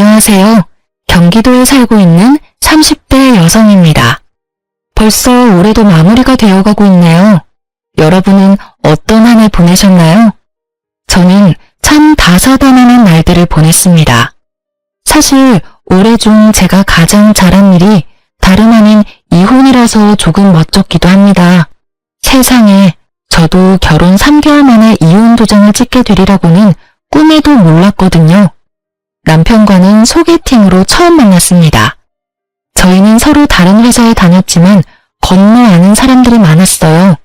안녕하세요. 경기도에 살고 있는 30대 여성입니다. 벌써 올해도 마무리가 되어가고 있네요. 여러분은 어떤 한 해 보내셨나요? 저는 참 다사다난한 날들을 보냈습니다. 사실 올해 중 제가 가장 잘한 일이 다름 아닌 이혼이라서 조금 멋쩍기도 합니다. 세상에, 저도 결혼 3개월 만에 이혼 도장을 찍게 되리라고는 꿈에도 몰랐거든요. 남편과는 소개팅으로 처음 만났습니다. 저희는 서로 다른 회사에 다녔지만 건너 아는 사람들이 많았어요.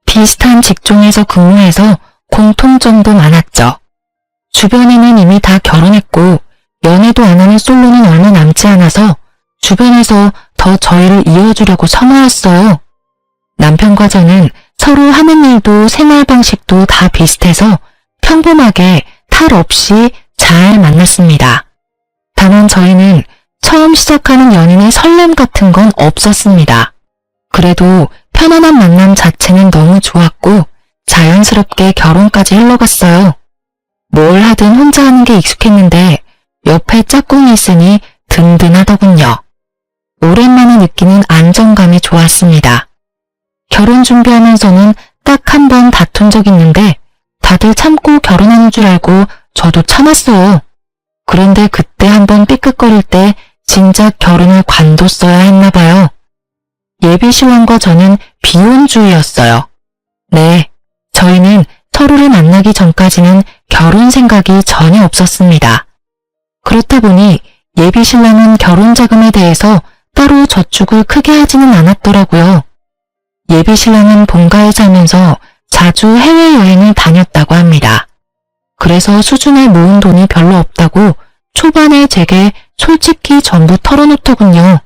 비슷한 직종에서 근무해서 공통점도 많았죠. 주변에는 이미 다 결혼했고 연애도 안 하는 솔로는 얼마 남지 않아서 주변에서 더 저희를 이어주려고 서모았어요. 남편과 저는 서로 하는 일도 생활 방식도 다 비슷해서 평범하게 탈 없이 잘 만났습니다. 다만 저희는 처음 시작하는 연인의 설렘 같은 건 없었습니다. 그래도 편안한 만남 자체는 너무 좋았고 자연스럽게 결혼까지 흘러갔어요. 뭘 하든 혼자 하는 게 익숙했는데 옆에 짝꿍이 있으니 든든하더군요. 오랜만에 느끼는 안정감이 좋았습니다. 결혼 준비하면서는 딱 한 번 다툰 적 있는데 다들 참고 결혼하는 줄 알고 저도 참았어요. 그런데 그때 한번 삐끗거릴 때 진작 결혼을 관뒀어야 했나 봐요. 예비신랑과 저는 비혼주의였어요. 네, 저희는 서로를 만나기 전까지는 결혼 생각이 전혀 없었습니다. 그렇다 보니 예비신랑은 결혼자금에 대해서 따로 저축을 크게 하지는 않았더라고요. 예비신랑은 본가에 살면서 자주 해외여행을 다녔다고 합니다. 그래서 수중에 모은 돈이 별로 없다고 초반에 제게 솔직히 전부 털어놓더군요.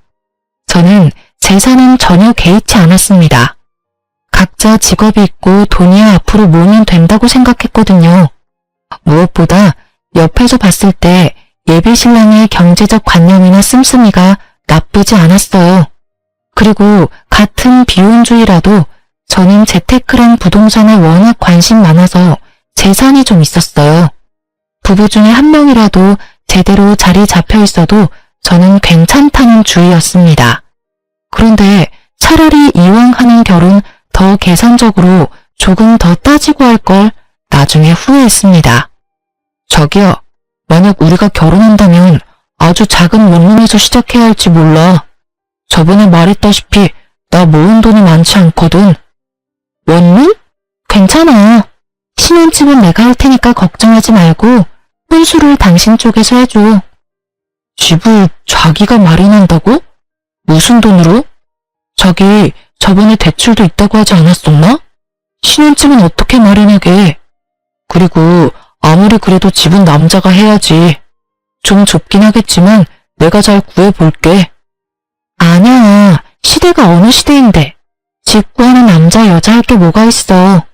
저는 재산은 전혀 개의치 않았습니다. 각자 직업이 있고 돈이야 앞으로 모으면 된다고 생각했거든요. 무엇보다 옆에서 봤을 때 예비신랑의 경제적 관념이나 씀씀이가 나쁘지 않았어요. 그리고 같은 비혼주의라도 저는 재테크랑 부동산에 워낙 관심 많아서 재산이 좀 있었어요. 부부 중에 한 명이라도 제대로 자리 잡혀 있어도 저는 괜찮다는 주의였습니다. 그런데 차라리 이왕 하는 결혼 더 계산적으로 조금 더 따지고 할 걸 나중에 후회했습니다. 저기요, 만약 우리가 결혼한다면 아주 작은 원룸에서 시작해야 할지 몰라. 저번에 말했다시피 나 모은 돈이 많지 않거든. 원룸? 괜찮아. 신혼집은 내가 할 테니까 걱정하지 말고 혼수를 당신 쪽에서 해줘. 집을 자기가 마련한다고? 무슨 돈으로? 자기 저번에 대출도 있다고 하지 않았었나? 신혼집은 어떻게 마련하게? 그리고 아무리 그래도 집은 남자가 해야지. 좀 좁긴 하겠지만 내가 잘 구해볼게. 아니야. 시대가 어느 시대인데. 집 구하는 남자 여자 할 게 뭐가 있어.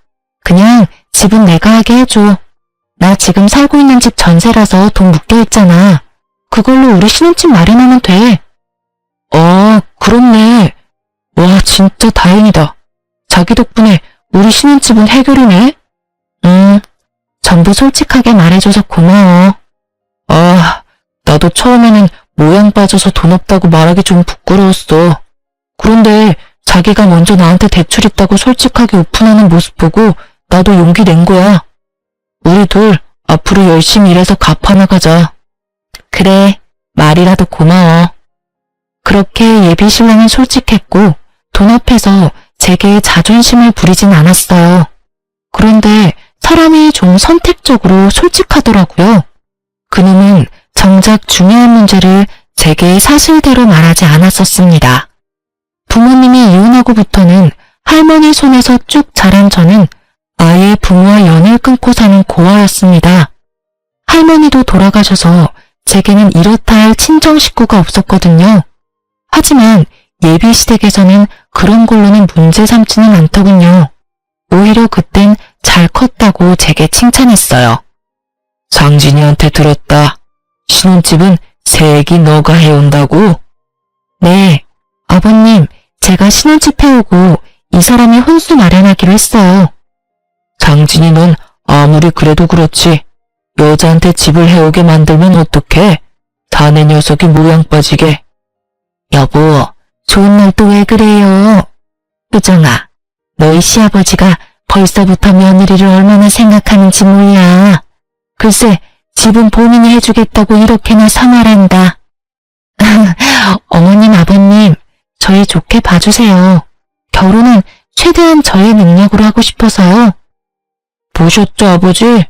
그냥 집은 내가 하게 해줘. 나 지금 살고 있는 집 전세라서 돈 묶여있잖아. 그걸로 우리 신혼집 마련하면 돼. 그렇네. 와, 진짜 다행이다. 자기 덕분에 우리 신혼집은 해결이네. 전부 솔직하게 말해줘서 고마워. 나도 처음에는 모양 빠져서 돈 없다고 말하기 좀 부끄러웠어. 그런데 자기가 먼저 나한테 대출 있다고 솔직하게 오픈하는 모습 보고 나도 용기 낸 거야. 우리 둘 앞으로 열심히 일해서 갚아나가자. 그래, 말이라도 고마워. 그렇게 예비신랑은 솔직했고 돈 앞에서 제게 자존심을 부리진 않았어요. 그런데 사람이 좀 선택적으로 솔직하더라고요. 그놈은 정작 중요한 문제를 제게 사실대로 말하지 않았었습니다. 부모님이 이혼하고부터는 할머니 손에서 쭉 자란 저는 아예 부모와 연을 끊고 사는 고아였습니다. 할머니도 돌아가셔서 제게는 이렇다 할 친정 식구가 없었거든요. 하지만 예비시댁에서는 그런 걸로는 문제 삼지는 않더군요. 오히려 그땐 잘 컸다고 제게 칭찬했어요. 장진이한테 들었다. 신혼집은 새애기 너가 해온다고? 네, 아버님, 제가 신혼집 해오고 이 사람이 혼수 마련하기로 했어요. 장진이 넌 아무리 그래도 그렇지. 여자한테 집을 해오게 만들면 어떡해? 사내 녀석이 모양 빠지게. 여보, 좋은 날 또 왜 그래요? 효정아, 너희 시아버지가 벌써부터 며느리를 얼마나 생각하는지 몰라. 글쎄, 집은 본인이 해주겠다고 이렇게나 사말한다. 어머님, 아버님, 저희 좋게 봐주세요. 결혼은 최대한 저의 능력으로 하고 싶어서요. 보셨죠, 아버지?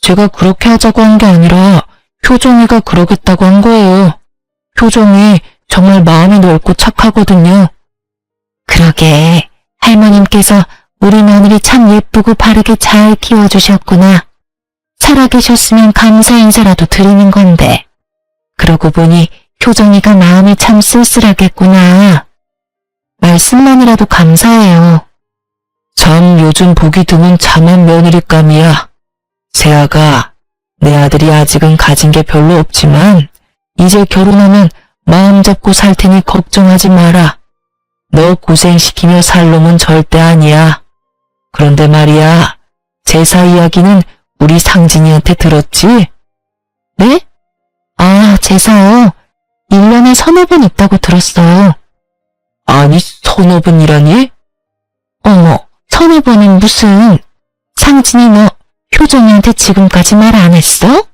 제가 그렇게 하자고 한 게 아니라 효정이가 그러겠다고 한 거예요. 효정이 정말 마음이 넓고 착하거든요. 그러게, 할머님께서 우리 며느리 참 예쁘고 바르게 잘 키워주셨구나. 살아계셨으면 감사 인사라도 드리는 건데. 그러고 보니 효정이가 마음이 참 쓸쓸하겠구나. 말씀만이라도 감사해요. 참 요즘 보기 드문 참한 며느리감이야. 세아가, 내 아들이 아직은 가진 게 별로 없지만 이제 결혼하면 마음 잡고 살 테니 걱정하지 마라. 너 고생시키며 살 놈은 절대 아니야. 그런데 말이야, 제사 이야기는 우리 상진이한테 들었지? 네? 아, 제사요? 1년에 서너 번 있다고 들었어요. 아니, 서너 번이라니? 어머, 서너 번은 무슨. 상진이 너 효정이한테 지금까지 말 안 했어?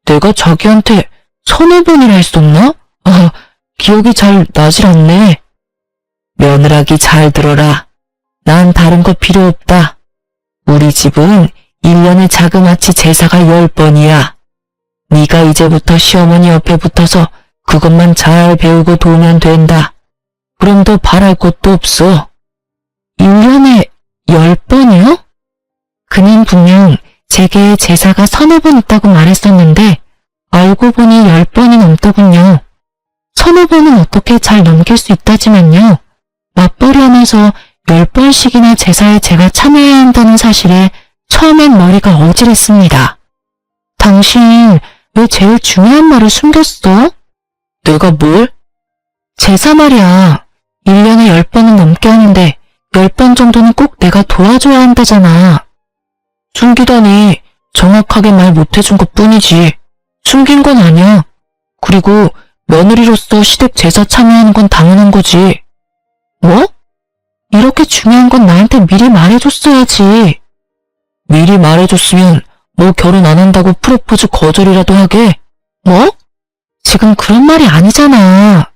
내가 자기한테 서너 번이나 했었나? 아, 기억이 잘 나질 않네. 며느라기 잘 들어라. 난 다른 거 필요 없다. 우리 집은 1년에 자그마치 제사가 10번이야. 네가 이제부터 시어머니 옆에 붙어서 그것만 잘 배우고 도우면 된다. 그럼 더 바랄 것도 없어. 1년에 10번이요? 그는 분명 제게 제사가 서너 번 있다고 말했었는데 알고 보니 10번이 넘더군요. 서너 번은 어떻게 잘 넘길 수 있다지만요. 맞벌이 하면서 10번씩이나 제사에 제가 참여해야 한다는 사실에 처음엔 머리가 어질했습니다. 당신 왜 제일 중요한 말을 숨겼어? 내가 뭘? 제사 말이야. 1년에 10번은 넘게 하는데 10번 정도는 꼭 내가 도와줘야 한다잖아. 숨기다니 정확하게 말 못해준 것 뿐이지. 숨긴 건 아니야. 그리고 며느리로서 시댁 제사 참여하는 건 당연한 거지. 뭐? 이렇게 중요한 건 나한테 미리 말해줬어야지. 미리 말해줬으면 뭐 결혼 안 한다고 프로포즈 거절이라도 하게. 뭐? 지금 그런 말이 아니잖아.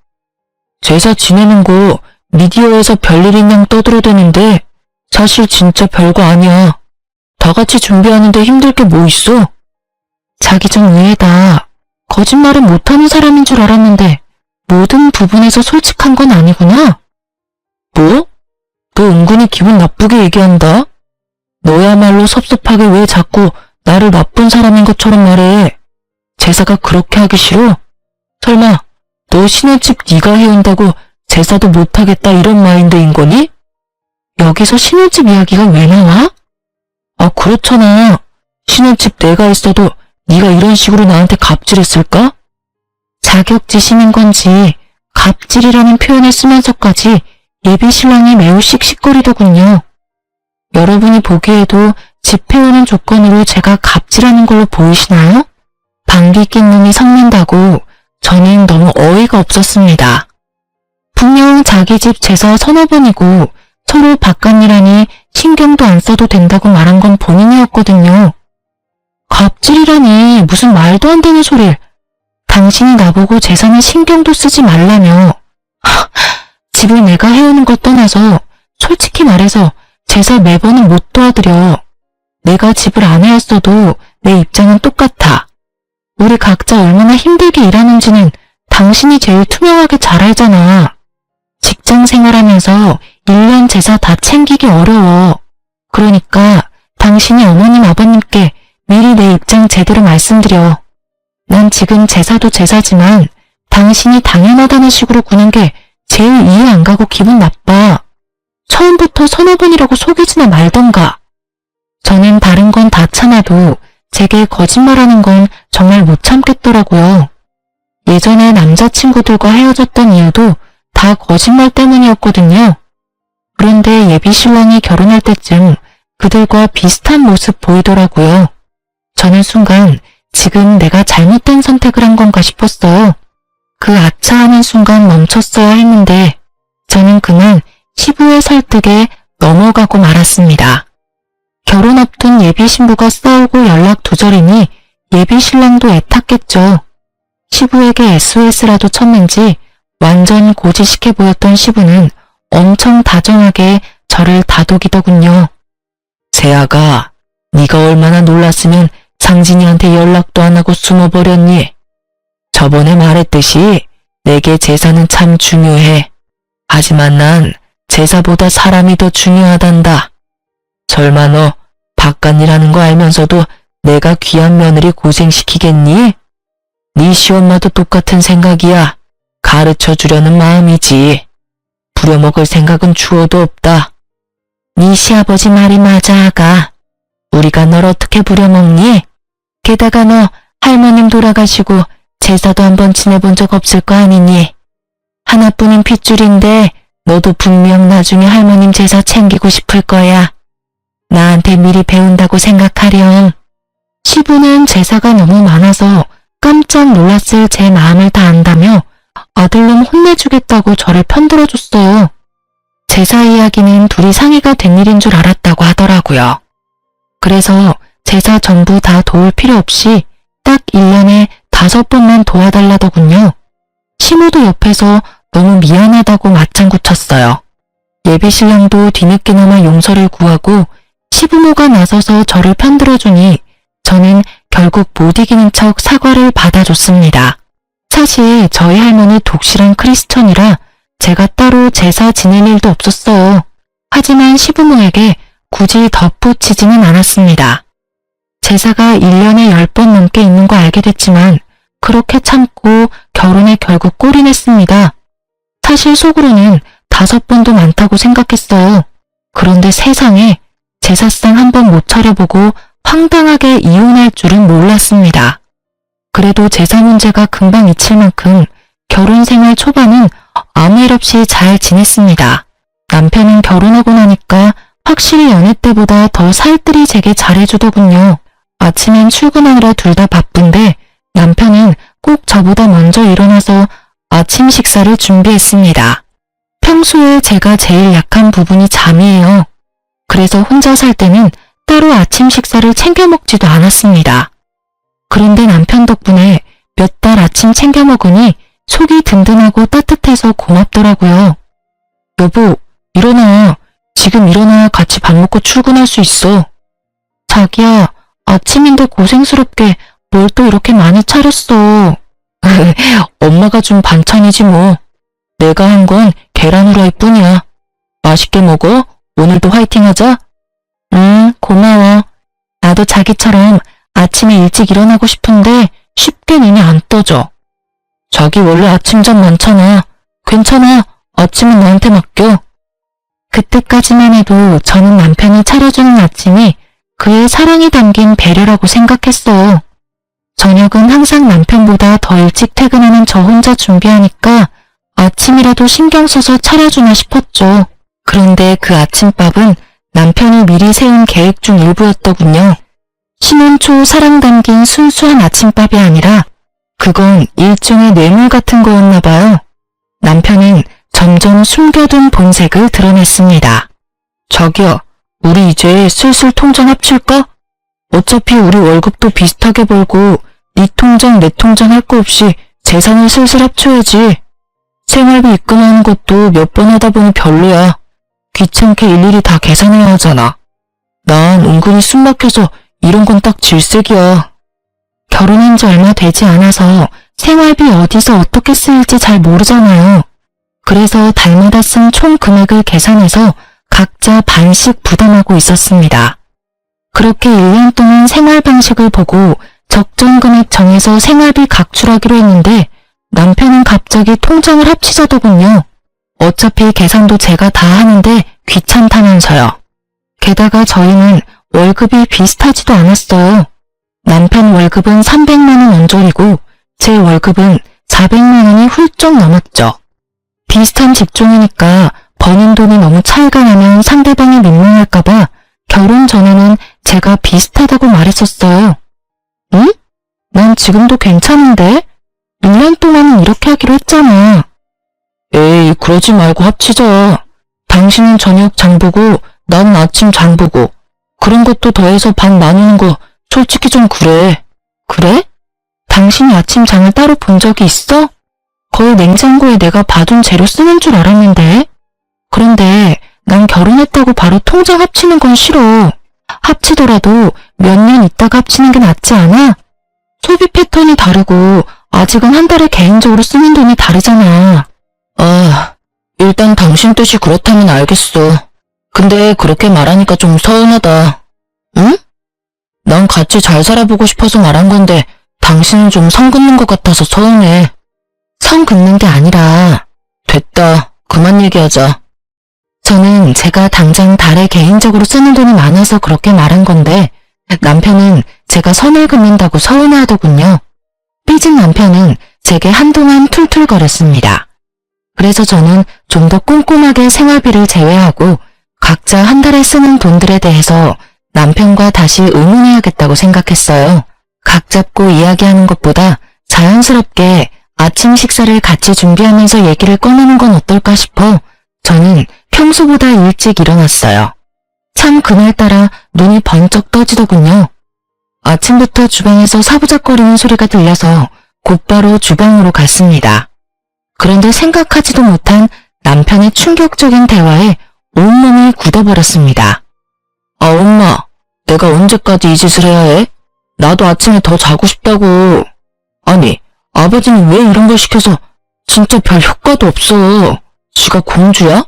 제사 지내는 거 미디어에서 별일인 양 떠들어대는데 사실 진짜 별거 아니야. 다 같이 준비하는데 힘들 게 뭐 있어? 자기 좀 의외다. 거짓말은 못하는 사람인 줄 알았는데 모든 부분에서 솔직한 건 아니구나. 뭐? 너 은근히 기분 나쁘게 얘기한다. 너야말로 섭섭하게 왜 자꾸 나를 나쁜 사람인 것처럼 말해. 제사가 그렇게 하기 싫어? 설마 너 신혼집 네가 해온다고 제사도 못하겠다 이런 마인드인 거니? 여기서 신혼집 이야기가 왜 나와? 아, 그렇잖아. 신혼집 내가 했어도 네가 이런 식으로 나한테 갑질했을까? 자격지심인 건지 갑질이라는 표현을 쓰면서까지 예비 신랑이 매우 씩씩거리더군요. 여러분이 보기에도 집회오는 조건으로 제가 갑질하는 걸로 보이시나요? 방귀 낀 놈이 섞는다고 저는 너무 어이가 없었습니다. 분명 자기 집 제사 서너 번이고 서로 바깥일하니 신경도 안 써도 된다고 말한 건 본인이었거든요. 갑질이라니 무슨 말도 안 되는 소리를. 당신이 나보고 제사는 신경도 쓰지 말라며. 집을 내가 해오는 것 떠나서 솔직히 말해서 제사 매번은 못 도와드려. 내가 집을 안 해왔어도 내 입장은 똑같아. 우리 각자 얼마나 힘들게 일하는지는 당신이 제일 투명하게 잘 알잖아. 직장 생활하면서 1년 제사 다 챙기기 어려워. 그러니까 당신이 어머님 아버님께 미리 내 입장 제대로 말씀드려. 난 지금 제사도 제사지만 당신이 당연하다는 식으로 구는 게 제일 이해 안 가고 기분 나빠. 처음부터 서너 번이라고 속이지나 말던가. 저는 다른 건 다 참아도 제게 거짓말하는 건 정말 못 참겠더라고요. 예전에 남자친구들과 헤어졌던 이유도 다 거짓말 때문이었거든요. 그런데 예비 신랑이 결혼할 때쯤 그들과 비슷한 모습 보이더라고요. 저는 순간 지금 내가 잘못된 선택을 한 건가 싶었어요. 그 아차하는 순간 멈췄어야 했는데 저는 그만 시부의 설득에 넘어가고 말았습니다. 결혼 앞둔 예비 신부가 싸우고 연락 두절이니 예비 신랑도 애탔겠죠. 시부에게 SOS라도 쳤는지 완전 고지식해 보였던 시부는 엄청 다정하게 저를 다독이더군요. 세아가 네가 얼마나 놀랐으면 상진이한테 연락도 안 하고 숨어버렸니? 저번에 말했듯이 내게 제사는 참 중요해. 하지만 난 제사보다 사람이 더 중요하단다. 설마 너 바깥일 하는 거 알면서도 내가 귀한 며느리 고생시키겠니? 네 시엄마도 똑같은 생각이야. 가르쳐 주려는 마음이지. 부려먹을 생각은 추워도 없다. 네 시아버지 말이 맞아, 아가. 우리가 널 어떻게 부려먹니? 게다가 너 할머님 돌아가시고 제사도 한번 지내본 적 없을 거 아니니? 하나뿐인 핏줄인데 너도 분명 나중에 할머님 제사 챙기고 싶을 거야. 나한테 미리 배운다고 생각하렴. 시부는 제사가 너무 많아서 깜짝 놀랐을 제 마음을 다 안다며 아들놈 혼내주겠다고 저를 편들어줬어요. 제사 이야기는 둘이 상의가 된 일인 줄 알았다고 하더라고요. 그래서 제사 전부 다 도울 필요 없이 딱 1년에 5번만 도와달라더군요. 시모도 옆에서 너무 미안하다고 맞장구 쳤어요. 예비신랑도 뒤늦게나마 용서를 구하고 시부모가 나서서 저를 편들어주니 저는 결국 못 이기는 척 사과를 받아줬습니다. 사실 저희 할머니 독실한 크리스천이라 제가 따로 제사 지낼 일도 없었어요. 하지만 시부모에게 굳이 덧붙이지는 않았습니다. 제사가 1년에 10번 넘게 있는 거 알게 됐지만 그렇게 참고 결혼에 결국 꼴이 냈습니다. 사실 속으로는 5번도 많다고 생각했어요. 그런데 세상에 제사상 한 번 못 차려보고 황당하게 이혼할 줄은 몰랐습니다. 그래도 제사 문제가 금방 잊힐 만큼 결혼 생활 초반은 아무 일 없이 잘 지냈습니다. 남편은 결혼하고 나니까 확실히 연애 때보다 더 살뜰히 제게 잘해주더군요. 아침엔 출근하느라 둘 다 바쁜데 남편은 꼭 저보다 먼저 일어나서 아침 식사를 준비했습니다. 평소에 제가 제일 약한 부분이 잠이에요. 그래서 혼자 살 때는 따로 아침 식사를 챙겨 먹지도 않았습니다. 그런데 남편 덕분에 몇 달 아침 챙겨 먹으니 속이 든든하고 따뜻해서 고맙더라고요. 여보, 일어나. 지금 일어나야 같이 밥 먹고 출근할 수 있어. 자기야, 아침인데 고생스럽게 뭘 또 이렇게 많이 차렸어. 엄마가 준 반찬이지 뭐. 내가 한 건 계란 후라이 뿐이야. 맛있게 먹어. 오늘도 화이팅 하자. 고마워. 나도 자기처럼 아침에 일찍 일어나고 싶은데 쉽게 눈이 안 떠져. 자기 원래 아침잠 많잖아. 괜찮아. 아침은 나한테 맡겨. 그때까지만 해도 저는 남편이 차려주는 아침이 그의 사랑이 담긴 배려라고 생각했어요. 저녁은 항상 남편보다 더 일찍 퇴근하는 저 혼자 준비하니까 아침이라도 신경 써서 차려주나 싶었죠. 그런데 그 아침밥은 남편이 미리 세운 계획 중 일부였더군요. 신혼 초 사랑 담긴 순수한 아침밥이 아니라 그건 일종의 뇌물 같은 거였나 봐요. 남편은 점점 숨겨둔 본색을 드러냈습니다. 자기야, 우리 이제 슬슬 통장 합칠까? 어차피 우리 월급도 비슷하게 벌고 네 통장 내 통장 할 거 없이 재산을 슬슬 합쳐야지. 생활비 입금하는 것도 몇 번 하다 보니 별로야. 귀찮게 일일이 다 계산해야 하잖아. 난 은근히 숨 막혀서 이런 건 딱 질색이야. 결혼한 지 얼마 되지 않아서 생활비 어디서 어떻게 쓰일지 잘 모르잖아요. 그래서 달마다 쓴 총 금액을 계산해서 각자 반씩 부담하고 있었습니다. 그렇게 1년 동안 생활 방식을 보고 적정 금액 정해서 생활비 각출하기로 했는데 남편은 갑자기 통장을 합치자더군요. 어차피 계산도 제가 다 하는데 귀찮다면서요. 게다가 저희는 월급이 비슷하지도 않았어요. 남편 월급은 300만 원 언저리고 제 월급은 400만 원이 훌쩍 넘었죠. 비슷한 직종이니까 버는 돈이 너무 차이가 나면 상대방이 민망할까봐 결혼 전에는 제가 비슷하다고 말했었어요. 응? 난 지금도 괜찮은데? 1년 동안은 이렇게 하기로 했잖아. 에이, 그러지 말고 합치자. 당신은 저녁 장보고 난 아침 장보고 그런 것도 더해서 반 나누는 거 솔직히 좀 그래. 그래? 당신이 아침 장을 따로 본 적이 있어? 거의 냉장고에 내가 봐둔 재료 쓰는 줄 알았는데. 그런데 난 결혼했다고 바로 통장 합치는 건 싫어. 합치더라도 몇 년 있다가 합치는 게 낫지 않아? 소비 패턴이 다르고 아직은 한 달에 개인적으로 쓰는 돈이 다르잖아. 아, 일단 당신 뜻이 그렇다면 알겠어. 근데 그렇게 말하니까 좀 서운하다. 응? 난 같이 잘 살아보고 싶어서 말한 건데 당신은 좀 선 긋는 것 같아서 서운해. 선 긋는 게 아니라. 됐다. 그만 얘기하자. 저는 제가 당장 달에 개인적으로 쓰는 돈이 많아서 그렇게 말한 건데 남편은 제가 선을 긋는다고 서운해하더군요. 삐진 남편은 제게 한동안 툴툴거렸습니다. 그래서 저는 좀 더 꼼꼼하게 생활비를 제외하고 각자 한 달에 쓰는 돈들에 대해서 남편과 다시 의논해야겠다고 생각했어요. 각 잡고 이야기하는 것보다 자연스럽게 아침 식사를 같이 준비하면서 얘기를 꺼내는 건 어떨까 싶어 저는 평소보다 일찍 일어났어요. 참 그날따라 눈이 번쩍 떠지더군요. 아침부터 주방에서 사부작거리는 소리가 들려서 곧바로 주방으로 갔습니다. 그런데 생각하지도 못한 남편의 충격적인 대화에 온몸이 굳어버렸습니다. 아, 엄마. 내가 언제까지 이 짓을 해야 해? 나도 아침에 더 자고 싶다고. 아니, 아버지는 왜 이런 걸 시켜서 진짜 별 효과도 없어. 지가 공주야?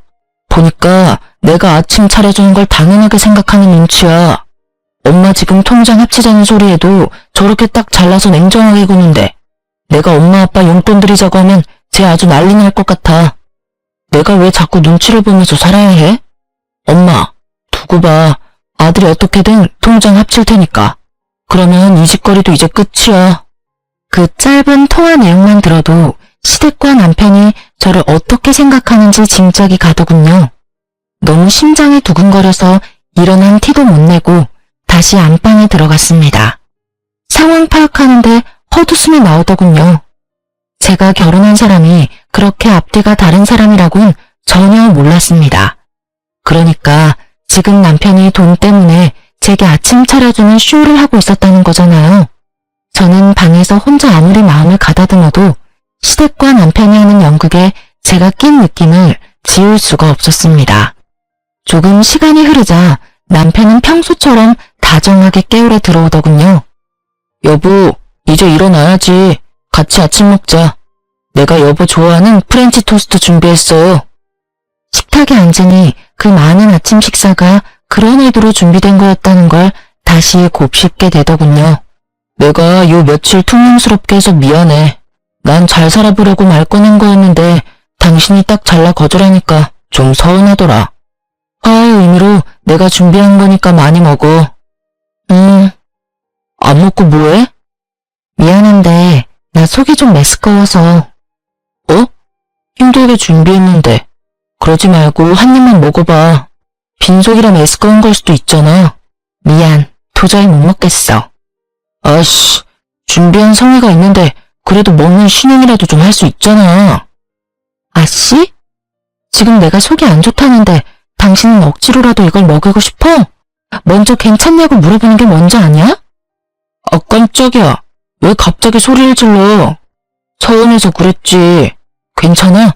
보니까 내가 아침 차려주는 걸 당연하게 생각하는 눈치야. 엄마 지금 통장 합치자는 소리에도 저렇게 딱 잘라서 냉정하게 구는데 내가 엄마 아빠 용돈 드리자고 하면 쟤 아주 난리 날 것 같아. 내가 왜 자꾸 눈치를 보면서 살아야 해? 엄마, 두고 봐. 아들이 어떻게든 통장 합칠 테니까. 그러면 이 짓거리도 이제 끝이야. 그 짧은 통화 내용만 들어도 시댁과 남편이 저를 어떻게 생각하는지 짐작이 가더군요. 너무 심장이 두근거려서 일어난 티도 못 내고 다시 안방에 들어갔습니다. 상황 파악하는데 헛웃음이 나오더군요. 제가 결혼한 사람이 그렇게 앞뒤가 다른 사람이라곤 전혀 몰랐습니다. 그러니까 지금 남편이 돈 때문에 제게 아침 차려주는 쇼를 하고 있었다는 거잖아요. 저는 방에서 혼자 아무리 마음을 가다듬어도 시댁과 남편이 하는 연극에 제가 낀 느낌을 지울 수가 없었습니다. 조금 시간이 흐르자 남편은 평소처럼 다정하게 깨우러 들어오더군요. 여보, 이제 일어나야지. 같이 아침 먹자. 내가 여보 좋아하는 프렌치 토스트 준비했어. 식탁에 앉으니 그 많은 아침 식사가 그런 의도로 준비된 거였다는 걸 다시 곱씹게 되더군요. 내가 요 며칠 퉁명스럽게 해서 미안해. 난 잘 살아보려고 말 꺼낸 거였는데 당신이 딱 잘라 거절하니까 좀 서운하더라. 화해의 의미로 내가 준비한 거니까 많이 먹어. 안 먹고 뭐해? 미안한데 나 속이 좀 메스꺼워서. 어? 힘들게 준비했는데. 그러지 말고 한 입만 먹어봐. 빈속이라 메스꺼운 걸 수도 있잖아. 미안, 도저히 못 먹겠어. 아씨, 준비한 성의가 있는데 그래도 먹는 신용이라도 좀 할 수 있잖아. 아씨? 지금 내가 속이 안 좋다는데 당신은 억지로라도 이걸 먹이고 싶어? 먼저 괜찮냐고 물어보는 게 먼저 아니야? 아, 깜짝이야. 왜 갑자기 소리를 질러? 서운해서 그랬지. 괜찮아?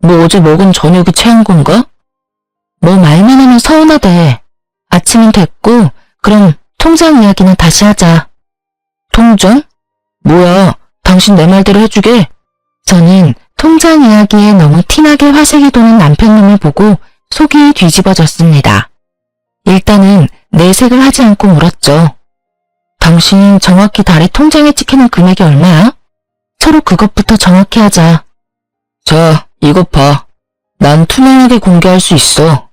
뭐 어제 먹은 저녁이 체한 건가? 뭐 말만 하면 서운하대. 아침은 됐고 그럼 통장 이야기는 다시 하자. 통장? 뭐야, 당신 내 말대로 해주게? 저는 통장 이야기에 너무 티나게 화색이 도는 남편님을 보고 속이 뒤집어졌습니다. 일단은 내색을 하지 않고 물었죠. 당신 정확히 달에 통장에 찍히는 금액이 얼마야? 서로 그것부터 정확히 하자. 자, 이것 봐. 난 투명하게 공개할 수 있어.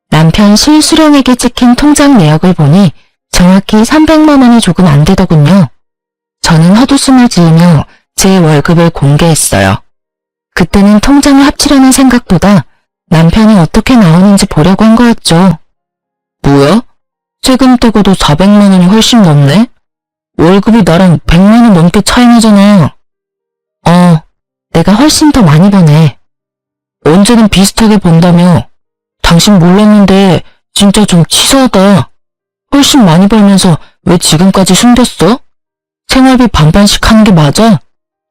남편 실수령에게 찍힌 통장 내역을 보니 정확히 300만 원이 조금 안 되더군요. 저는 헛웃음을 지으며 제 월급을 공개했어요. 그때는 통장을 합치려는 생각보다 남편이 어떻게 나오는지 보려고 한 거였죠. 뭐야? 세금 떼고도 400만 원이 훨씬 넘네? 월급이 나랑 100만 원 넘게 차이 나잖아. 내가 훨씬 더 많이 버네. 언제는 비슷하게 번다며. 당신 몰랐는데 진짜 좀 치사하다. 훨씬 많이 벌면서 왜 지금까지 숨겼어? 생활비 반반씩 하는 게 맞아?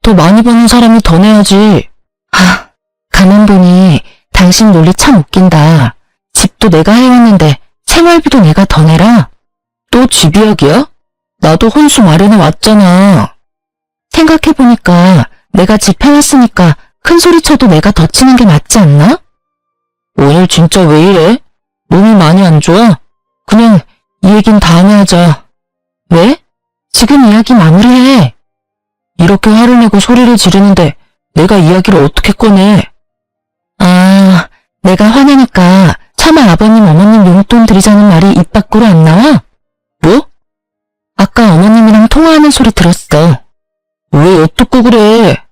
더 많이 버는 사람이 더 내야지. 가만 보니 당신 논리 참 웃긴다. 집도 내가 해왔는데 생활비도 내가 더 내라? 또 집 이야기야? 나도 혼수 마련해 왔잖아. 생각해보니까 내가 집 해왔으니까 큰 소리 쳐도 내가 더 치는 게 맞지 않나? 오늘 진짜 왜 이래? 몸이 많이 안 좋아? 그냥 이 얘긴 다음에 하자. 왜? 지금 이야기 마무리해. 이렇게 화를 내고 소리를 지르는데 내가 이야기를 어떻게 꺼내? 내가 화내니까 차마 아버님 어머님 용돈 드리자는 말이 입 밖으로 안 나와? 뭐? 아까 어머님이랑 통화하는 소리 들었어. 왜 엿듣고 그래?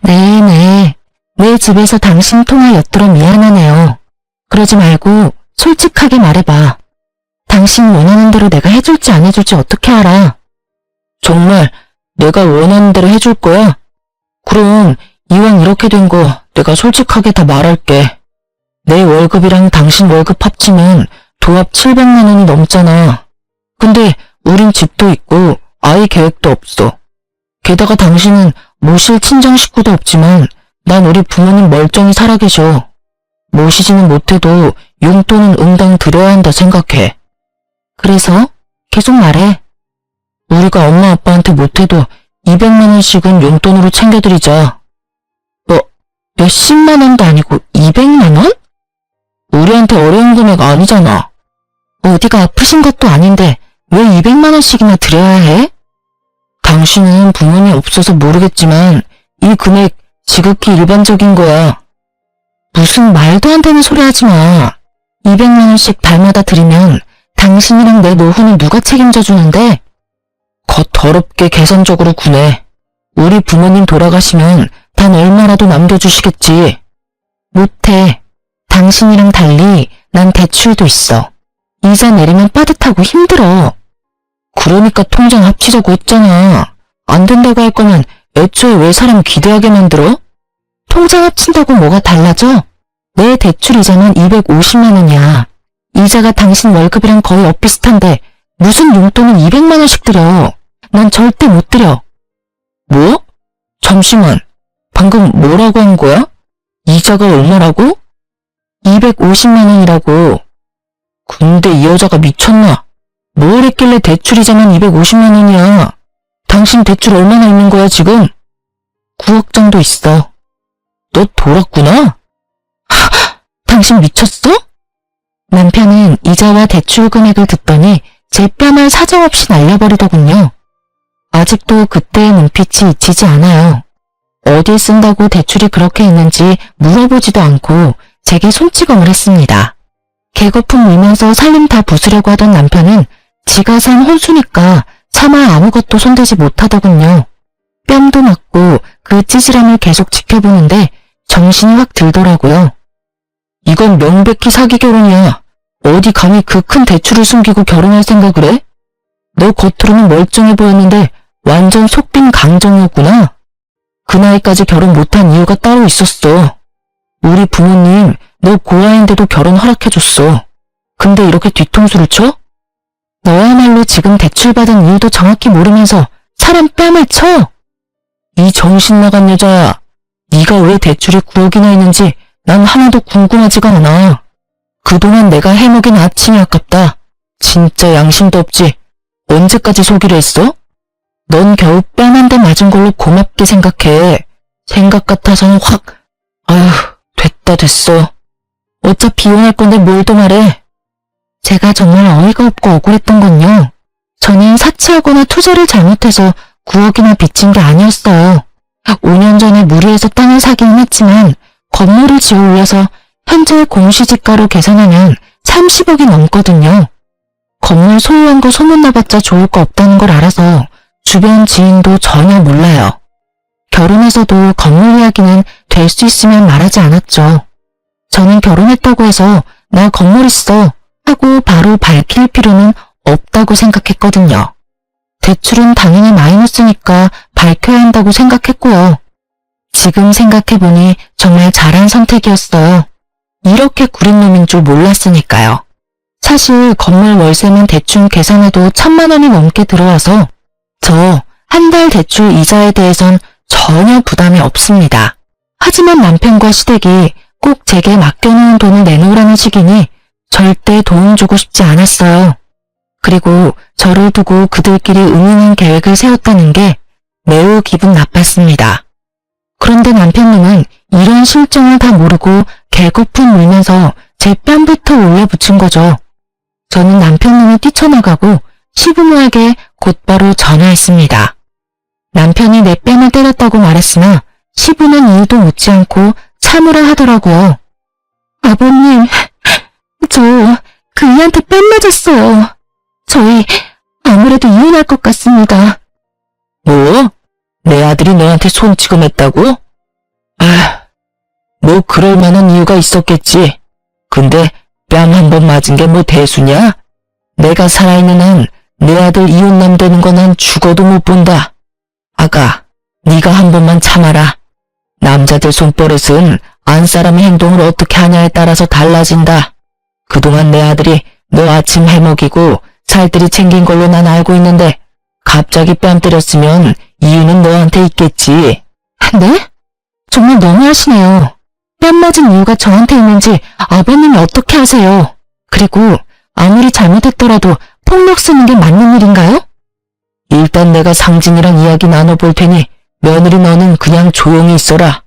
네. 내 집에서 당신 통화 엿들어 미안하네요. 그러지 말고 솔직하게 말해봐. 당신 원하는 대로 내가 해줄지 안 해줄지 어떻게 알아? 정말 내가 원하는 대로 해줄 거야? 그럼 이왕 이렇게 된 거 내가 솔직하게 다 말할게. 내 월급이랑 당신 월급 합치면 도합 700만 원이 넘잖아. 근데 우린 집도 있고 아이 계획도 없어. 게다가 당신은 모실 친정 식구도 없지만 난 우리 부모님 멀쩡히 살아계셔. 모시지는 못해도 용돈은 응당 드려야 한다 생각해. 그래서 계속 말해. 우리가 엄마 아빠한테 못해도 200만 원씩은 용돈으로 챙겨드리자. 몇십만 원도 아니고 200만 원? 우리한테 어려운 금액 아니잖아. 어디가 아프신 것도 아닌데 왜 200만 원씩이나 드려야 해? 당신은 부모님 없어서 모르겠지만 이 금액 지극히 일반적인 거야. 무슨 말도 안 되는 소리 하지 마. 200만 원씩 달마다 드리면 당신이랑 내 노후는 누가 책임져 주는데? 겉 더럽게 계산적으로 구네. 우리 부모님 돌아가시면 단 얼마라도 남겨주시겠지. 못해. 당신이랑 달리 난 대출도 있어. 이자 내리면 빠듯하고 힘들어. 그러니까 통장 합치자고 했잖아. 안 된다고 할 거면 애초에 왜 사람 기대하게 만들어? 통장 합친다고 뭐가 달라져? 내 대출 이자만 250만 원이야. 이자가 당신 월급이랑 거의 엇비슷한데 무슨 용돈은 200만 원씩 드려. 난 절대 못 드려. 뭐? 잠시만. 방금 뭐라고 한 거야? 이자가 얼마라고? 250만 원이라고. 근데 이 여자가 미쳤나? 뭘 했길래 대출이자만 250만 원이야? 당신 대출 얼마나 있는 거야 지금? 9억 정도 있어. 너 돌았구나? 당신 미쳤어? 남편은 이자와 대출 금액을 듣더니 제 뺨을 사정없이 날려버리더군요. 아직도 그때의 눈빛이 잊히지 않아요. 어딜 쓴다고 대출이 그렇게 있는지 물어보지도 않고 제게 손찌검을 했습니다. 개거품 물면서 살림 다 부수려고 하던 남편은 지가 산 혼수니까 차마 아무것도 손대지 못하더군요. 뺨도 맞고 그 찌질함을 계속 지켜보는데 정신이 확 들더라고요. 이건 명백히 사기 결혼이야. 어디 감히 그 큰 대출을 숨기고 결혼할 생각을 해? 너 겉으로는 멀쩡해 보였는데 완전 속빈 강정이었구나. 그 나이까지 결혼 못한 이유가 따로 있었어. 우리 부모님 너 고아인데도 결혼 허락해줬어. 근데 이렇게 뒤통수를 쳐? 너야말로 지금 대출받은 이유도 정확히 모르면서 사람 뺨을 쳐. 이 정신 나간 여자야. 네가 왜 대출이 9억이나 있는지 난 하나도 궁금하지가 않아. 그동안 내가 해먹인 아침이 아깝다. 진짜 양심도 없지. 언제까지 속이려 했어? 넌 겨우 뺨 한 대 맞은 걸로 고맙게 생각해. 생각 같아서는 확... 아휴, 됐어. 어차피 이혼할 건데 뭘 더 말해. 제가 정말 어이가 없고 억울했던 건요. 저는 사치하거나 투자를 잘못해서 9억이나 빚진 게 아니었어요. 5년 전에 무리해서 땅을 사기는 했지만 건물을 지어 올려서 현재 공시지가로 계산하면 30억이 넘거든요. 건물 소유한 거 소문나봤자 좋을 거 없다는 걸 알아서 주변 지인도 전혀 몰라요. 결혼해서도 건물 이야기는 될 수 있으면 말하지 않았죠. 저는 결혼했다고 해서 나 건물 있어 하고 바로 밝힐 필요는 없다고 생각했거든요. 대출은 당연히 마이너스니까 밝혀야 한다고 생각했고요. 지금 생각해보니 정말 잘한 선택이었어요. 이렇게 구린 놈인 줄 몰랐으니까요. 사실 건물 월세만 대충 계산해도 1,000만 원이 넘게 들어와서 저 한 달 대출 이자에 대해선 전혀 부담이 없습니다. 하지만 남편과 시댁이 꼭 제게 맡겨놓은 돈을 내놓으라는 식이니 절대 돈 주고 싶지 않았어요. 그리고 저를 두고 그들끼리 은은한 계획을 세웠다는 게 매우 기분 나빴습니다. 그런데 남편님은 이런 실정을 다 모르고 개거품 물면서 제 뺨부터 올려붙인 거죠. 저는 남편님이 뛰쳐나가고 시부모에게 곧바로 전화했습니다. 남편이 내 뺨을 때렸다고 말했으나 시부는 이유도 묻지 않고 참으라 하더라고요. 아버님, 저 그이한테 뺨 맞았어요. 저희 아무래도 이혼할 것 같습니다. 뭐? 내 아들이 너한테 손찌검했다고? 뭐 그럴 만한 이유가 있었겠지. 근데 뺨 한 번 맞은 게 뭐 대수냐? 내가 살아있는 한 내 아들 이혼남 되는 거 난 죽어도 못 본다. 아가, 네가 한 번만 참아라. 남자들 손버릇은 안 사람의 행동을 어떻게 하냐에 따라서 달라진다. 그동안 내 아들이 너 아침 해먹이고 살뜰히 챙긴 걸로 난 알고 있는데 갑자기 뺨 때렸으면 이유는 너한테 있겠지. 네? 정말 너무하시네요. 뺨 맞은 이유가 저한테 있는지 아버님이 어떻게 아세요? 그리고 아무리 잘못했더라도 폭력 쓰는 게 맞는 일인가요? 일단 내가 상진이랑 이야기 나눠볼 테니 며느리 너는 그냥 조용히 있어라.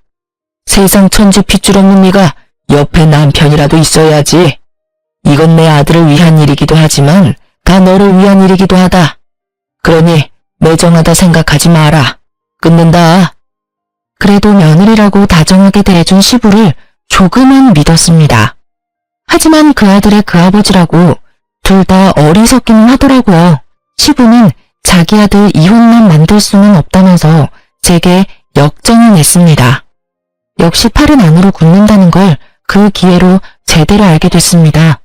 세상 천지 핏줄 없는 네가 옆에 남편이라도 있어야지. 이건 내 아들을 위한 일이기도 하지만 다 너를 위한 일이기도 하다. 그러니 매정하다 생각하지 마라. 끊는다. 그래도 며느리라고 다정하게 대해준 시부를 조금은 믿었습니다. 하지만 그 아들의 그 아버지라고 둘 다 어리석기는 하더라고요. 시부는 자기 아들 이혼만 만들 수는 없다면서 제게 역정을 냈습니다. 역시 팔은 안으로 굽는다는 걸 그 기회로 제대로 알게 됐습니다.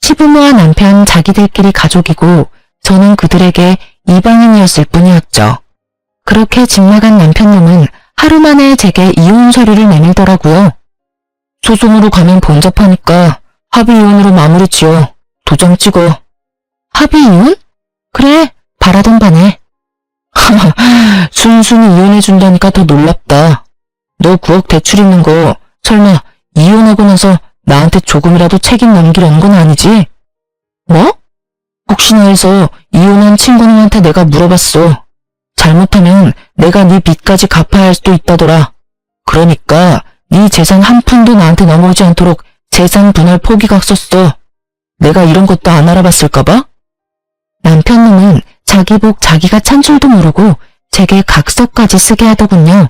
시부모와 남편 자기들끼리 가족이고 저는 그들에게 이방인이었을 뿐이었죠. 그렇게 집 나간 남편놈은 하루 만에 제게 이혼 서류를 내밀더라고요. 소송으로 가면 번잡하니까 합의이혼으로 마무리 지어. 도장 찍어. 합의이혼? 그래, 바라던 바네. 순순히 이혼해준다니까 더 놀랍다. 너 9억 대출 있는 거 설마 이혼하고 나서 나한테 조금이라도 책임 넘기려는 건 아니지? 뭐? 혹시나 해서 이혼한 친구님한테 내가 물어봤어. 잘못하면 내가 네 빚까지 갚아야 할 수도 있다더라. 그러니까 네 재산 한 푼도 나한테 넘어오지 않도록 재산 분할 포기각 썼어. 내가 이런 것도 안 알아봤을까봐? 남편놈은 자기 복 자기가 찬 줄도 모르고 제게 각서까지 쓰게 하더군요.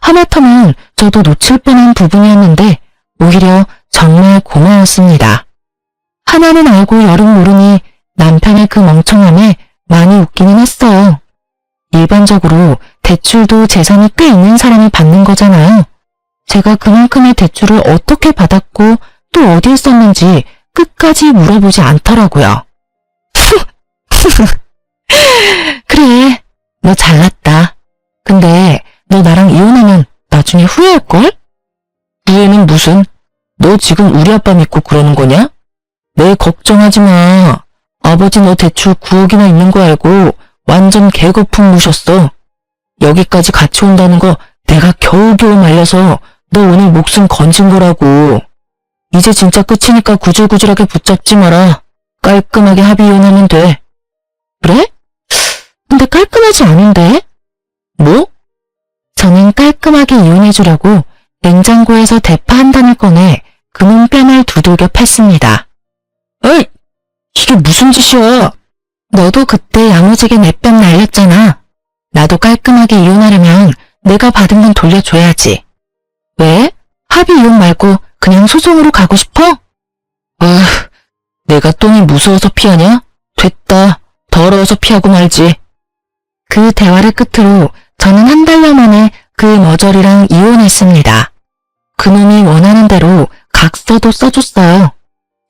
하마터면 저도 놓칠 뻔한 부분이었는데 오히려 정말 고마웠습니다. 하나는 알고 열은 모르니 남편의 그 멍청함에 많이 웃기는 했어요. 일반적으로 대출도 재산이 꽤 있는 사람이 받는 거잖아요. 제가 그만큼의 대출을 어떻게 받았고 또 어디에 썼는지 끝까지 물어보지 않더라고요. 그래, 너 잘났다. 근데 너 나랑 이혼하면 나중에 후회할걸? 후회는 무슨? 너 지금 우리 아빠 믿고 그러는 거냐? 내 걱정하지 마. 아버지 너 대출 9억이나 있는 거 알고 완전 개거품 무셨어. 여기까지 같이 온다는 거 내가 겨우겨우 말려서 너 오늘 목숨 건진 거라고. 이제 진짜 끝이니까 구질구질하게 붙잡지 마라. 깔끔하게 합의 이혼하면 돼. 그래? 근데 깔끔하지 않은데? 뭐? 저는 깔끔하게 이혼해주려고 냉장고에서 대파 한 단을 꺼내 그놈 뺨을 두들겨 팼습니다. 어이! 이게 무슨 짓이야? 너도 그때 야무지게 내 뺨 날렸잖아. 나도 깔끔하게 이혼하려면 내가 받은 건 돌려줘야지. 왜? 합의 이혼 말고 그냥 소송으로 가고 싶어? 내가 똥이 무서워서 피하냐? 됐다. 더러워서 피하고 말지. 그 대화를 끝으로 저는 한 달여 만에 그 머저리랑 이혼했습니다. 그놈이 원하는 대로 각서도 써줬어요.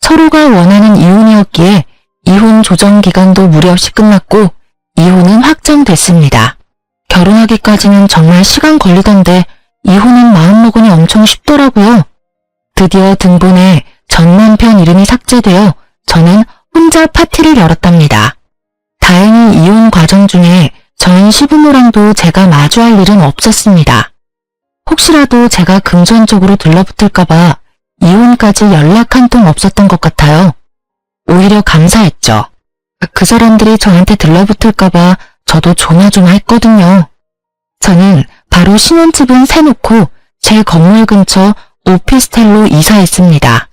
서로가 원하는 이혼이었기에 이혼 조정 기간도 무리 없이 끝났고 이혼은 확정됐습니다. 결혼하기까지는 정말 시간 걸리던데 이혼은 마음먹으니 엄청 쉽더라고요. 드디어 등본에 전 남편 이름이 삭제되어 저는 혼자 파티를 열었답니다. 다행히 이혼 과정 중에 전 시부모랑도 제가 마주할 일은 없었습니다. 혹시라도 제가 금전적으로 들러붙을까봐 이혼까지 연락 한 통 없었던 것 같아요. 오히려 감사했죠. 그 사람들이 저한테 들러붙을까봐 저도 조마조마했거든요. 저는 바로 신혼집은 세놓고 제 건물 근처 오피스텔로 이사했습니다.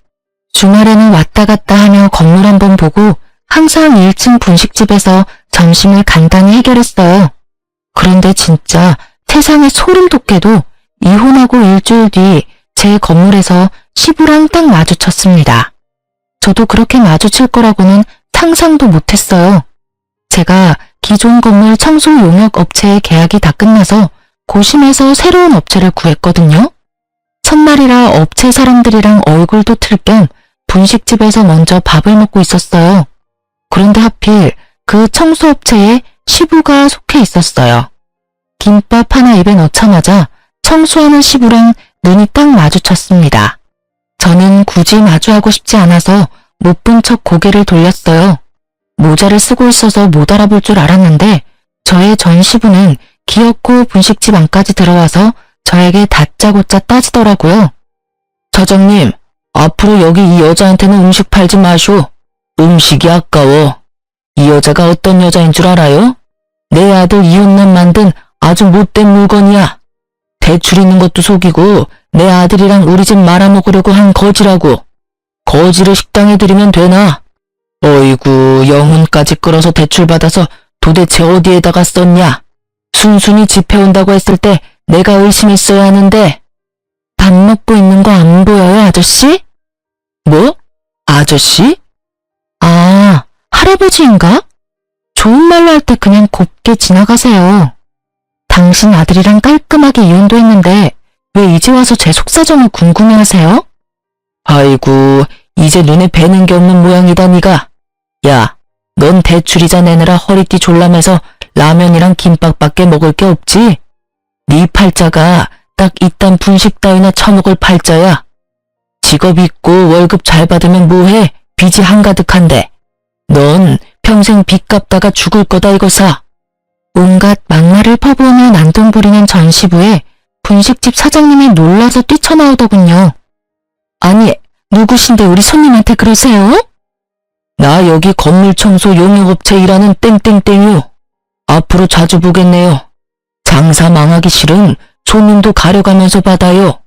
주말에는 왔다 갔다 하며 건물 한번 보고 항상 1층 분식집에서 점심을 간단히 해결했어요. 그런데 진짜 세상에 소름 돋게도 이혼하고 일주일 뒤 제 건물에서 시부랑 딱 마주쳤습니다. 저도 그렇게 마주칠 거라고는 상상도 못했어요. 제가 기존 건물 청소 용역 업체의 계약이 다 끝나서 고심해서 새로운 업체를 구했거든요. 첫날이라 업체 사람들이랑 얼굴도 틀 겸 분식집에서 먼저 밥을 먹고 있었어요. 그런데 하필 그 청소업체에 시부가 속해 있었어요. 김밥 하나 입에 넣자마자 청소하는 시부랑 눈이 딱 마주쳤습니다. 저는 굳이 마주하고 싶지 않아서 못 본 척 고개를 돌렸어요. 모자를 쓰고 있어서 못 알아볼 줄 알았는데 저의 전 시부는 기어코 분식집 안까지 들어와서 저에게 다짜고짜 따지더라고요. 사장님, 앞으로 여기 이 여자한테는 음식 팔지 마쇼. 음식이 아까워. 이 여자가 어떤 여자인 줄 알아요? 내 아들 이혼남 만든 아주 못된 물건이야. 대출 있는 것도 속이고 내 아들이랑 우리 집 말아먹으려고 한 거지라고. 거지를 식당에 들이면 되나? 어이구, 영혼까지 끌어서 대출받아서 도대체 어디에다가 썼냐? 순순히 집해 온다고 했을 때 내가 의심했어야 하는데. 밥 먹고 있는 거 안 보여요, 아저씨? 뭐? 아저씨? 아, 할아버지인가? 좋은 말로 할 때 그냥 곱게 지나가세요. 당신 아들이랑 깔끔하게 이혼도 했는데 왜 이제 와서 제 속사정을 궁금해하세요? 아이고, 이제 눈에 뵈는 게 없는 모양이다 니가. 야, 넌 대출이자 내느라 허리띠 졸라매서 라면이랑 김밥밖에 먹을 게 없지? 네 팔자가 딱 이딴 분식 따위나 처먹을 팔자야. 직업 있고 월급 잘 받으면 뭐해? 빚이 한가득한데. 넌 평생 빚 갚다가 죽을 거다 이거사. 온갖 막말을 퍼부으며 난동 부리는 전 시부에 분식집 사장님이 놀라서 뛰쳐나오더군요. 아니, 누구신데 우리 손님한테 그러세요? 나 여기 건물 청소 용역업체 일하는 땡땡땡이요. 앞으로 자주 보겠네요. 장사 망하기 싫음 손님도 가려가면서 받아요.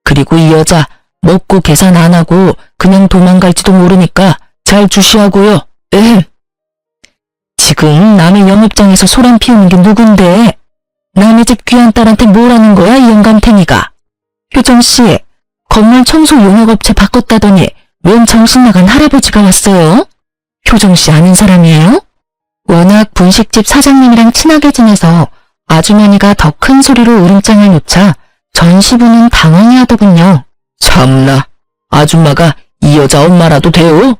그리고 이 여자 먹고 계산 안 하고 그냥 도망갈지도 모르니까 잘 주시하고요. 지금 남의 영업장에서 소란 피우는 게 누군데? 남의 집 귀한 딸한테 뭐라는 거야, 이 영감탱이가? 효정씨, 건물 청소 용역업체 바꿨다더니 웬 정신 나간 할아버지가 왔어요? 효정씨 아는 사람이에요? 워낙 분식집 사장님이랑 친하게 지내서 아주머니가 더 큰 소리로 울음장을 놓자 전 시부는 당황해하더군요. 참나, 아줌마가 이 여자 엄마라도 돼요?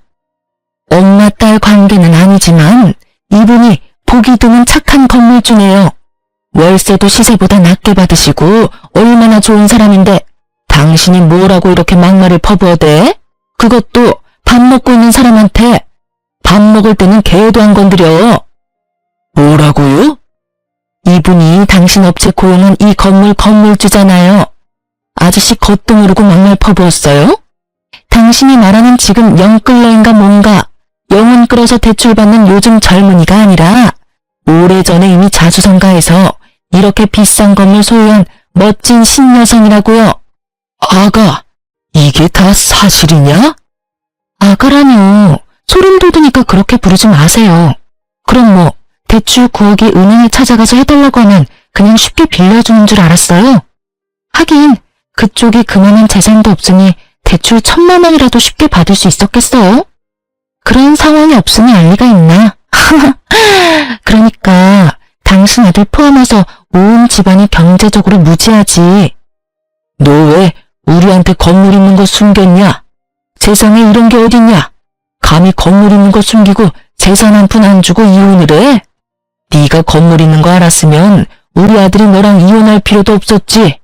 엄마 딸 관계는 아니지만 이분이 보기 드문 착한 건물주네요. 월세도 시세보다 낮게 받으시고 얼마나 좋은 사람인데 당신이 뭐라고 이렇게 막말을 퍼부어대? 그것도 밥 먹고 있는 사람한테. 밥 먹을 때는 개도 안 건드려. 뭐라고요? 이분이 당신 업체 고용한 이 건물 건물주잖아요. 아저씨 겉도 모르고 막말 퍼부었어요? 당신이 말하는 지금 영끌러인가 뭔가 영혼 끌어서 대출받는 요즘 젊은이가 아니라 오래전에 이미 자수성가해서 이렇게 비싼 건물 소유한 멋진 신여성이라고요. 아가, 이게 다 사실이냐? 아가라뇨. 소름 돋으니까 그렇게 부르지 마세요. 그럼 뭐 대출 9억이 은행에 찾아가서 해달라고 하면 그냥 쉽게 빌려주는 줄 알았어요? 하긴 그쪽이 그만한 재산도 없으니 대출 1,000만 원이라도 쉽게 받을 수 있었겠어요? 그런 상황이 없으니 알 리가 있나? 그러니까 당신 아들 포함해서 온 집안이 경제적으로 무지하지. 너 왜 우리한테 건물 있는 거 숨겼냐? 세상에 이런 게 어딨냐? 감히 건물 있는 거 숨기고 재산 한 푼 안 주고 이혼을 해? 네가 건물 있는 거 알았으면 우리 아들이 너랑 이혼할 필요도 없었지.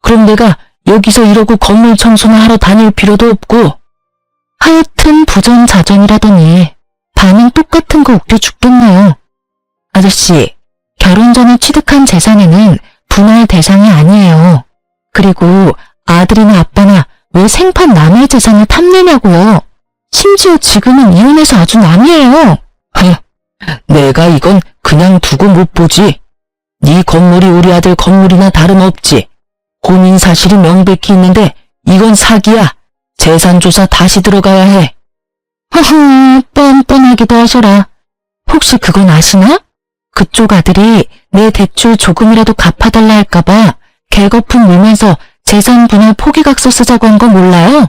그럼 내가 여기서 이러고 건물 청소나 하러 다닐 필요도 없고. 하여튼 부전자전이라더니 반응 똑같은 거 웃겨 죽겠네요. 아저씨, 결혼 전에 취득한 재산에는 분할 대상이 아니에요. 그리고 아들이나 아빠나 왜 생판 남의 재산을 탐내냐고요. 심지어 지금은 이혼해서 아주 남이에요. 내가 이건 그냥 두고 못 보지. 네 건물이 우리 아들 건물이나 다름없지. 혼인 사실이 명백히 있는데 이건 사기야. 재산조사 다시 들어가야 해. 뻔뻔하기도 하셔라. 혹시 그건 아시나? 그쪽 아들이 내 대출 조금이라도 갚아달라 할까봐 개거품 물면서 재산 분할 포기각서 쓰자고 한 거 몰라요?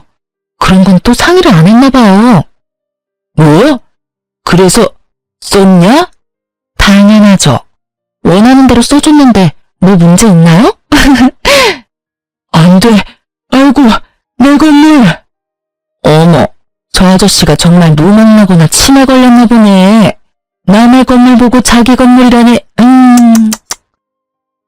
그런 건 또 상의를 안 했나 봐요. 뭐? 그래서 썼냐? 당연하죠. 원하는 대로 써줬는데 뭐 문제 있나요? 안 돼. 아이고, 내 건물. 어머, 저 아저씨가 정말 노망나거나 치매 걸렸나 보네. 남의 건물 보고 자기 건물이라니.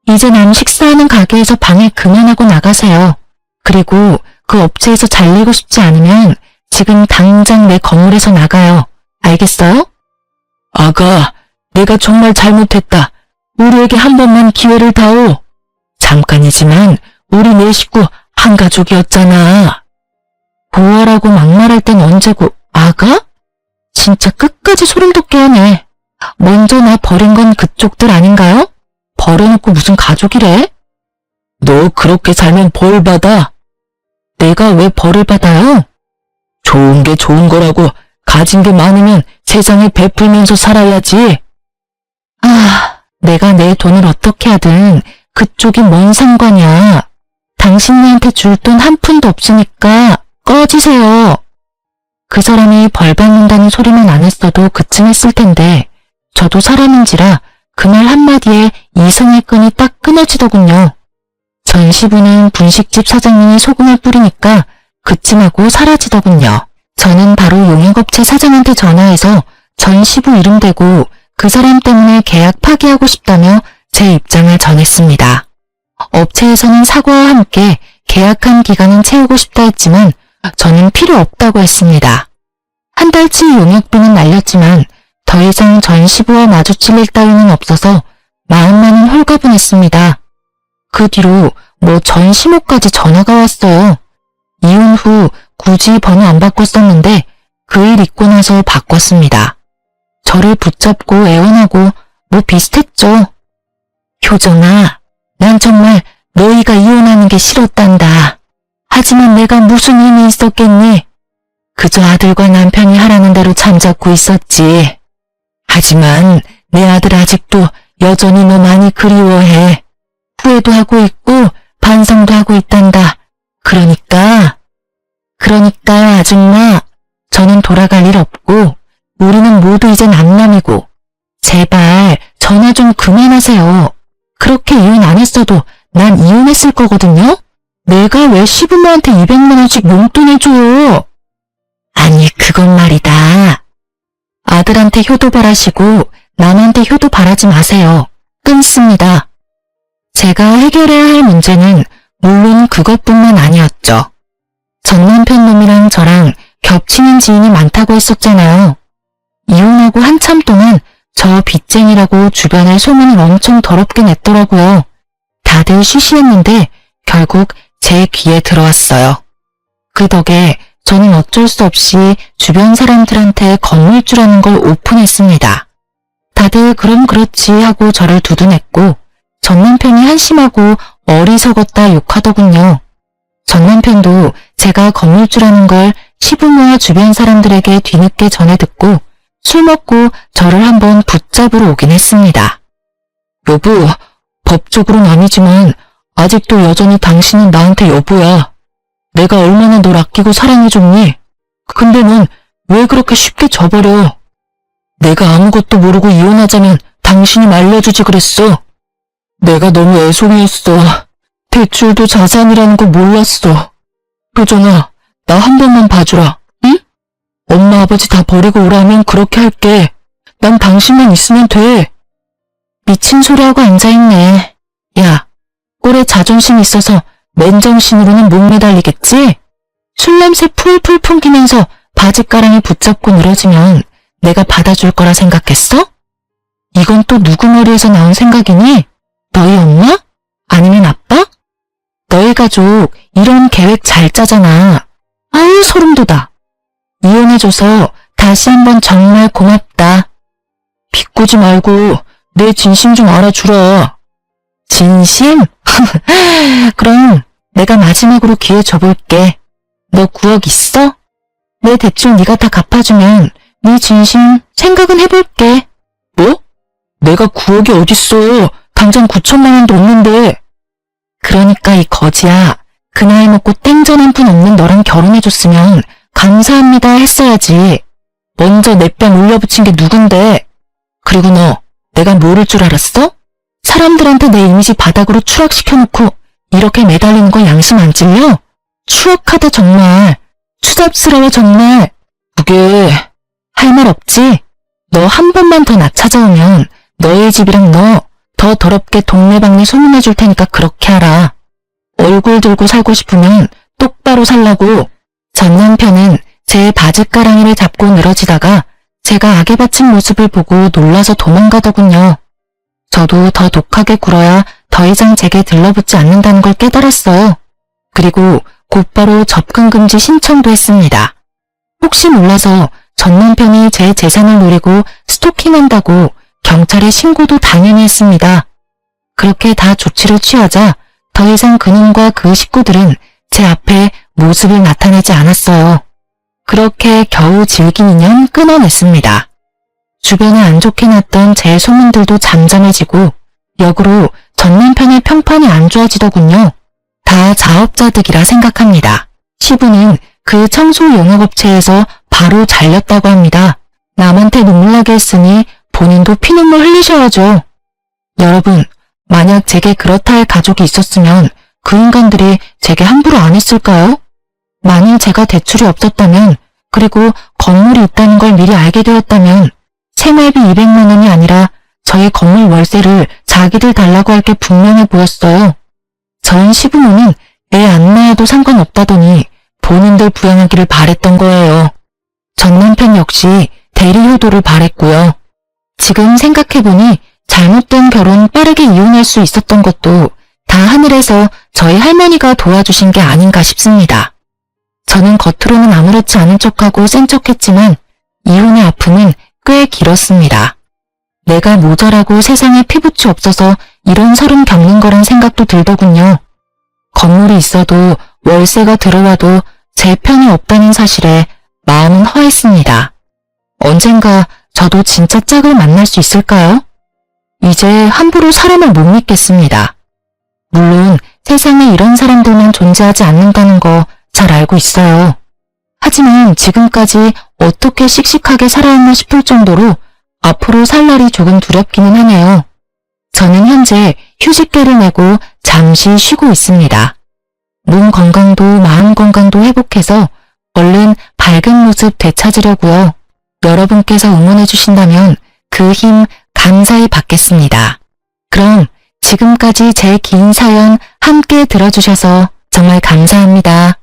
이제 남 식사하는 가게에서 방해 그만하고 나가세요. 그리고 그 업체에서 잘리고 싶지 않으면 지금 당장 내 건물에서 나가요. 알겠어요? 아가, 내가 정말 잘못했다. 우리에게 한 번만 기회를 다오. 잠깐이지만 우리 네 식구 한 가족이었잖아. 보아라고 막말할 땐 언제고, 아가? 진짜 끝까지 소름 돋게 하네. 먼저 나 버린 건 그쪽들 아닌가요? 버려놓고 무슨 가족이래? 너 그렇게 살면 벌 받아. 내가 왜 벌을 받아요? 좋은 게 좋은 거라고. 가진 게 많으면 세상에 베풀면서 살아야지. 내가 내 돈을 어떻게 하든 그쪽이 뭔 상관이야. 당신네한테 줄 돈 한 푼도 없으니까 꺼지세요. 그 사람이 벌 받는다는 소리만 안 했어도 그쯤 했을 텐데 저도 사람인지라 그 말 한마디에 이성의 끈이 딱 끊어지더군요. 전시부는 분식집 사장님이 소금을 뿌리니까 그쯤 하고 사라지더군요. 저는 바로 용역업체 사장한테 전화해서 전시부 이름 대고 그 사람 때문에 계약 파기하고 싶다며 제 입장을 전했습니다. 업체에서는 사과와 함께 계약한 기간은 채우고 싶다 했지만 저는 필요 없다고 했습니다. 한 달치 용역비는 날렸지만 더 이상 전시부와 마주칠 일 따위는 없어서 마음만은 홀가분했습니다. 그 뒤로 뭐 전시모까지 전화가 왔어요. 이혼 후 굳이 번호 안 바꿨었는데 그 일 있고 나서 바꿨습니다. 저를 붙잡고 애원하고 뭐 비슷했죠. 효정아, 난 정말 너희가 이혼하는 게 싫었단다. 하지만 내가 무슨 힘이 있었겠니? 그저 아들과 남편이 하라는 대로 잠자코 있었지. 하지만 내 아들 아직도 여전히 너 많이 그리워해. 후회도 하고 있고 반성도 하고 있단다. 그러니까 아줌마, 저는 돌아갈 일 없고 우리는 모두 이제 남남이고 제발 전화 좀 그만하세요. 그렇게 이혼 안 했어도 난 이혼했을 거거든요. 내가 왜 시부모한테 200만 원씩 용돈을 줘요? 아니 그건 말이다. 아들한테 효도 바라시고 남한테 효도 바라지 마세요. 끊습니다. 제가 해결해야 할 문제는 물론 그것뿐만 아니었죠. 전 남편 놈이랑 저랑 겹치는 지인이 많다고 했었잖아요. 이혼하고 한참 동안 저 빚쟁이라고 주변에 소문을 엄청 더럽게 냈더라고요. 다들 쉬쉬했는데 결국 제 귀에 들어왔어요. 그 덕에 저는 어쩔 수 없이 주변 사람들한테 건물주라는 걸 오픈했습니다. 다들 그럼 그렇지 하고 저를 두둔했고 전 남편이 한심하고 어리석었다 욕하더군요. 전 남편도 제가 건물주라는 걸 시부모와 주변 사람들에게 뒤늦게 전해 듣고 술 먹고 저를 한번 붙잡으러 오긴 했습니다. 여보, 법적으로는 아니지만 아직도 여전히 당신은 나한테 여보야. 내가 얼마나 널 아끼고 사랑해줬니? 근데 넌 왜 그렇게 쉽게 져버려? 내가 아무것도 모르고 이혼하자면 당신이 말려주지 그랬어. 내가 너무 애송이었어. 대출도 자산이라는 거 몰랐어. 효정아, 나 한 번만 봐주라, 응? 엄마 아버지 다 버리고 오라면 그렇게 할게. 난 당신만 있으면 돼. 미친 소리하고 앉아있네. 야, 꼴에 자존심 있어서 맨정신으로는 못 매달리겠지? 술 냄새 풀풀 풍기면서 바짓가랑이 붙잡고 늘어지면 내가 받아줄 거라 생각했어? 이건 또 누구 머리에서 나온 생각이니? 너희 엄마? 아니면 아빠? 너희 가족 이런 계획 잘 짜잖아. 아유, 소름 돋아. 이혼해줘서 다시 한번 정말 고맙다. 비꼬지 말고 내 진심 좀 알아주라. 진심? 그럼 내가 마지막으로 기회 줘볼게. 너 9억 있어? 내 대출 네가 다 갚아주면 네 진심 생각은 해볼게. 뭐? 내가 9억이 어딨어. 당장 9천만 원도 없는데. 그러니까 이 거지야. 그 나이 먹고 땡전 한 푼 없는 너랑 결혼해줬으면 감사합니다 했어야지. 먼저 내 뺨 올려붙인 게 누군데. 그리고 너 내가 모를 줄 알았어? 사람들한테 내 이미지 바닥으로 추락시켜놓고 이렇게 매달리는 거 양심 안 찔려? 추억하다 정말. 추잡스러워 정말. 그게 할 말 없지? 너 한 번만 더 나 찾아오면 너의 집이랑 너 더 더럽게 동네방네 소문내줄 테니까 그렇게 하라. 얼굴 들고 살고 싶으면 똑바로 살라고. 전 남편은 제 바짓가랑이를 잡고 늘어지다가 제가 악에 바친 모습을 보고 놀라서 도망가더군요. 저도 더 독하게 굴어야 더 이상 제게 들러붙지 않는다는 걸 깨달았어요. 그리고 곧바로 접근금지 신청도 했습니다. 혹시 몰라서 전 남편이 제 재산을 노리고 스토킹한다고 경찰에 신고도 당연히 했습니다. 그렇게 다 조치를 취하자 더 이상 그놈과 그 식구들은 제 앞에 모습을 나타내지 않았어요. 그렇게 겨우 질긴 인연 끊어냈습니다. 주변에 안 좋게 났던 제 소문들도 잠잠해지고 역으로 전 남편의 평판이 안 좋아지더군요. 다 자업자득이라 생각합니다. 시부는 그 청소 용역업체에서 바로 잘렸다고 합니다. 남한테 눈물나게 했으니 본인도 피눈물 흘리셔야죠. 여러분, 만약 제게 그렇다 할 가족이 있었으면 그 인간들이 제게 함부로 안 했을까요? 만일 제가 대출이 없었다면, 그리고 건물이 있다는 걸 미리 알게 되었다면 생활비 200만 원이 아니라 저희 건물 월세를 자기들 달라고 할 게 분명해 보였어요. 전 시부모는 애 안 낳아도 상관없다더니 본인들 부양하기를 바랬던 거예요. 전 남편 역시 대리 효도를 바랬고요. 지금 생각해보니 잘못된 결혼 빠르게 이혼할 수 있었던 것도 다 하늘에서 저희 할머니가 도와주신 게 아닌가 싶습니다. 저는 겉으로는 아무렇지 않은 척하고 센 척했지만 이혼의 아픔은 꽤 길었습니다. 내가 모자라고 세상에 피부치 없어서 이런 서름 겪는 거란 생각도 들더군요. 건물이 있어도 월세가 들어와도 제 편이 없다는 사실에 마음은 허했습니다. 언젠가 저도 진짜 짝을 만날 수 있을까요? 이제 함부로 사람을 못 믿겠습니다. 물론 세상에 이런 사람들만 존재하지 않는다는 거 잘 알고 있어요. 하지만 지금까지 어떻게 씩씩하게 살아왔나 싶을 정도로 앞으로 살 날이 조금 두렵기는 하네요. 저는 현재 휴직계를 내고 잠시 쉬고 있습니다. 몸 건강도 마음 건강도 회복해서 얼른 밝은 모습 되찾으려고요. 여러분께서 응원해 주신다면 그 힘 감사히 받겠습니다. 그럼 지금까지 제 긴 사연 함께 들어주셔서 정말 감사합니다.